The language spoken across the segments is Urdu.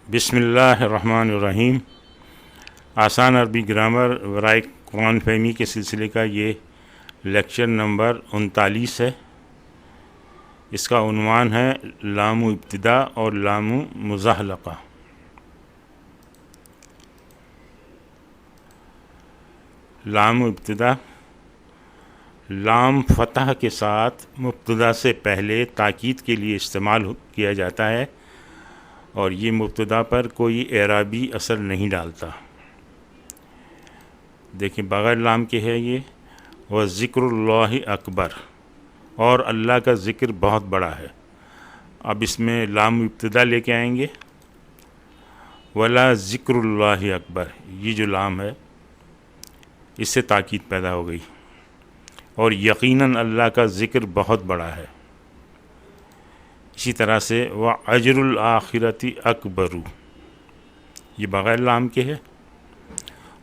بسم اللہ الرحمن الرحیم۔ آسان عربی گرامر برائے قرآن فہمی کے سلسلے کا یہ لیکچر نمبر 39 ہے۔ اس کا عنوان ہے لام ابتدا اور لام مزاحلقہ۔ لام ابتدا، لام فتح کے ساتھ مبتدا سے پہلے تاکید کے لیے استعمال کیا جاتا ہے، اور یہ مبتدا پر کوئی اعرابی اثر نہیں ڈالتا۔ دیکھیں بغیر لام کے ہے یہ، وَذِكْرُ اللَّهِ اکبر، اور اللہ کا ذکر بہت بڑا ہے۔ اب اس میں لام ابتدا لے کے آئیں گے، وَلَا ذِكْرُ اللَّهِ اکبر، یہ جو لام ہے اس سے تاکید پیدا ہو گئی، اور یقیناً اللہ کا ذکر بہت بڑا ہے۔ اسی طرح سے وَأَجْرُ الْآخِرَةِ أَكْبَرُ، یہ بغیر لام کے ہے،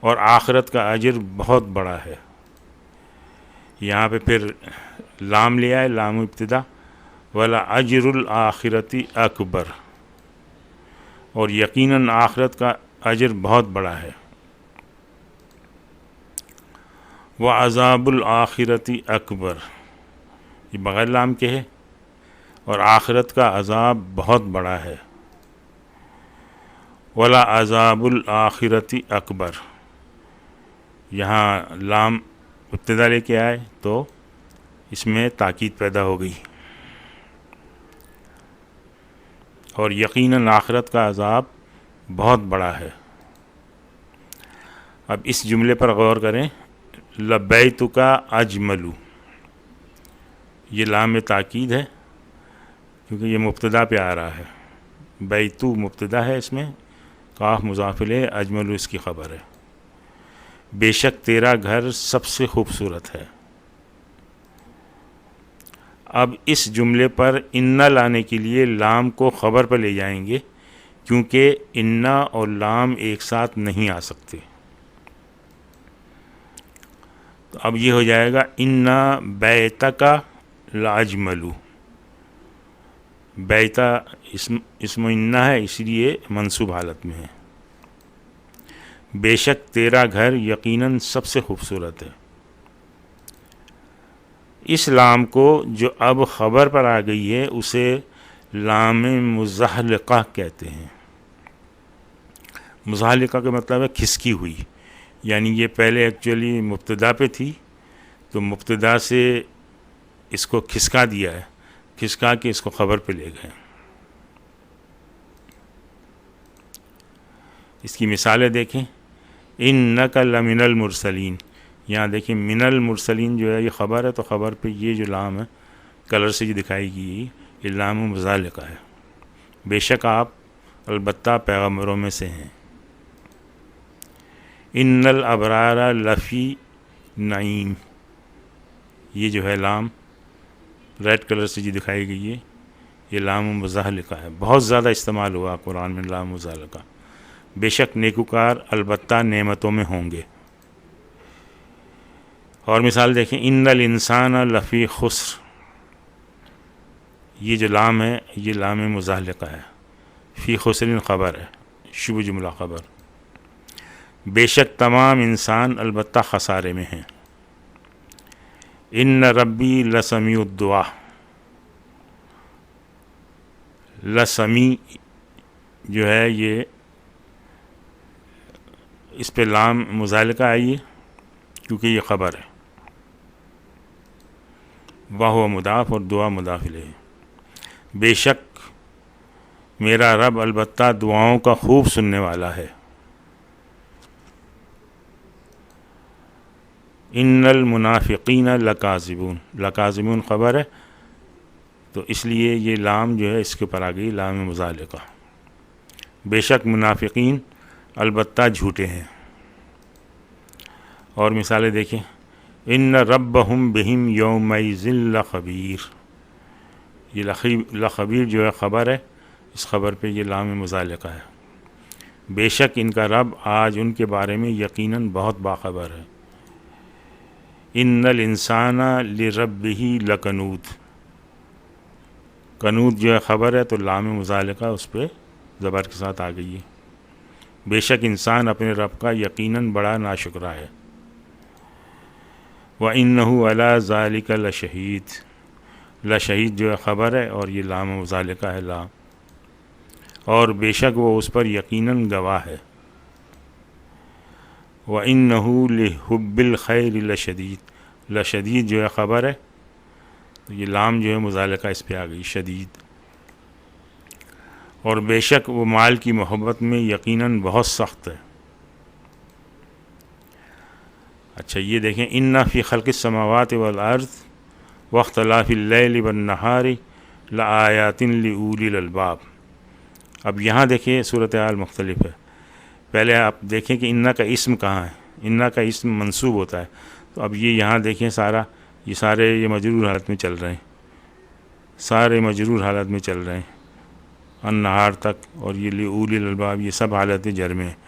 اور آخرت کا اجر بہت بڑا ہے۔ یہاں پہ پھر لام لے آئے، لام ابتدا، وَلَأَجْرُ الْآخِرَةِ أَكْبَرُ، اور یقیناً آخرت کا اجر بہت بڑا ہے۔ وَعَذَابُ الْآخِرَةِ أَكْبَرُ، یہ بغیر لام کے ہے، اور آخرت کا عذاب بہت بڑا ہے۔ وَلَعَذَابُ الْآخِرَةِ أَكْبَرُ، یہاں لام ابتدا لے کے آئے تو اس میں تاکید پیدا ہو گئی، اور یقیناً آخرت کا عذاب بہت بڑا ہے۔ اب اس جملے پر غور کریں، لبیتک اجمل، یہ لام تاکید ہے کیونکہ یہ مبتدا پہ آ رہا ہے۔ بیتو مبتدا ہے، اس میں کاف مضاف الیہ، اجمل اس کی خبر ہے۔ بے شک تیرا گھر سب سے خوبصورت ہے۔ اب اس جملے پر انا لانے کے لیے لام کو خبر پر لے جائیں گے، کیونکہ انا اور لام ایک ساتھ نہیں آ سکتے۔ تو اب یہ ہو جائے گا انا بیتک لاجمل، بیتا اسم انا ہے، اس لیے منصوب حالت میں ہے۔ بے شک تیرا گھر یقیناً سب سے خوبصورت ہے۔ اس لام کو جو اب خبر پر آ گئی ہے اسے لام مزاحلقہ کہتے ہیں۔ مزاحلقہ کا مطلب ہے کھسکی ہوئی، یعنی یہ پہلے ایکچولی مبتدا پہ تھی، تو مبتدا سے اس کو کھسکا دیا ہے، کھسکا کے اس کو خبر پہ لے گئے۔ اس کی مثالیں دیکھیں، انک لمن المرسلین، یہاں دیکھیں من المرسلین جو ہے یہ خبر ہے، تو خبر پہ یہ جو لام ہے کلر سے جو دکھائی گئی یہ لام مزاحلقہ ہے۔ بے شک آپ البتہ پیغمبروں میں سے ہیں۔ ان الابرار لفی نعیم، یہ جو ہے لام ریڈ کلر سے جو دکھائی گئی ہے یہ لام مزاحلقہ ہے، بہت زیادہ استعمال ہوا قرآن میں لام مزاحلقہ۔ بے شک نیکوکار البتہ نعمتوں میں ہوں گے۔ اور مثال دیکھیں، ان الانسان لفی خسر، یہ جو لام ہے یہ لام مزاحلقہ ہے، فی خسر خبر ہے، شبہ جملہ خبر۔ بے شک تمام انسان البتہ خسارے میں ہیں۔ ان ربی لسمیع الدعا، لسمیع جو ہے یہ اس پہ لام مزاحلقہ آئی ہے کیونکہ یہ خبر ہے، وہو مضاف اور دعا مضاف الیہ۔ بے شک میرا رب البتہ دعاؤں کا خوب سننے والا ہے۔ ان المنافقین لکاذبون، لکاذبون خبر ہے، تو اس لیے یہ لام جو ہے اس کے اوپر آ گئی لام مزاحلقہ۔ بے شک منافقین البتہ جھوٹے ہیں۔ اور مثالیں دیکھیں، ان ربہم بہم یومئذ لخبیر، یہ لخبیر جو ہے خبر ہے، اس خبر پہ یہ لام مزاحلقہ ہے۔ بے شک ان کا رب آج ان کے بارے میں یقیناً بہت باخبر ہے۔ ان الانسان لربہ لکنود، کنود جو ہے خبر ہے تو لام مزاحلقہ اس پہ زبر کے ساتھ آ گئی ہے. بے شک انسان اپنے رب کا یقیناً بڑا ناشکرا ہے. وَإِنَّهُ عَلَى ذَلِكَ لَشَهِيدٌ، لشہید جو ہے خبر ہے، اور یہ لام و ذالکہ ہے لام، اور بے شک وہ اس پر یقیناً گواہ ہے. وَإِنَّهُ لِحُبِّ الْخَيْرِ لَشَدِيدٌ، لشدید جو ہے خبر ہے، تو یہ لام جو ہے مذالکہ اس پہ آ گئی، شدید. اور بے شک وہ مال کی محبت میں یقیناً بہت سخت ہے. اچھا یہ دیکھیں، اِنَّ فِي خَلْقِ السَّمَاوَاتِ وَالْأَرْضِ وَاخْتِلَافِ اللَّيْلِ وَالنَّهَارِ لَآيَاتٍ لِأُولِي الْأَلْبَابِ. اب یہاں دیکھیں صورتحال مختلف ہے. پہلے آپ دیکھیں کہ اِنَّ کا اسم کہاں ہے، اِنَّ کا اسم منصوب ہوتا ہے. تو اب یہ یہاں دیکھیں یہ سارے مجرور حالت میں چل رہے ہیں، سارے مجرور حالت میں چل رہے ہیں النہار تک، اور یہ لِأُولِي الْأَلْبَابِ یہ سب حالت جر میں ہیں.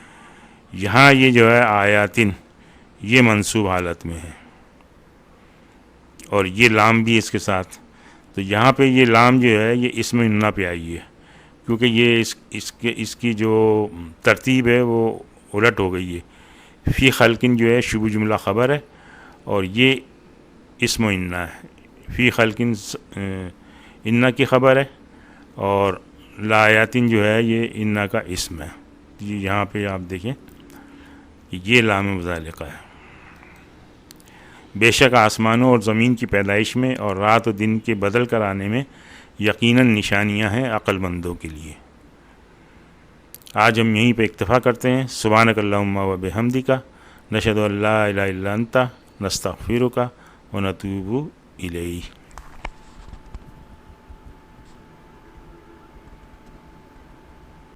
یہاں یہ جو ہے آیاتن یہ منصوب حالت میں ہے، اور یہ لام بھی اس کے ساتھ. تو یہاں پہ یہ لام جو ہے یہ اسم اِنَّ پہ آئی ہے، کیونکہ یہ اس کی جو ترتیب ہے وہ الٹ ہو گئی ہے. فی خلقن جو ہے شبہ جملہ خبر ہے، اور یہ اسم اِنَّ ہے. فی خلقن اِنَّ کی خبر ہے، اور لآیاتن جو ہے یہ اِنَّ کا اسم ہے. یہاں پہ آپ دیکھیں کہ یہ لام مذالکہ ہے. بے شک آسمانوں اور زمین کی پیدائش میں اور رات و دن کے بدل کر آنے میں یقیناً نشانیاں ہیں عقل مندوں کے لیے. آج ہم یہیں پہ اکتفا کرتے ہیں. سبحانک اللہم و بحمدک، نشہد ان لا الہ الا انت، نستغفرک و نتوب الیک.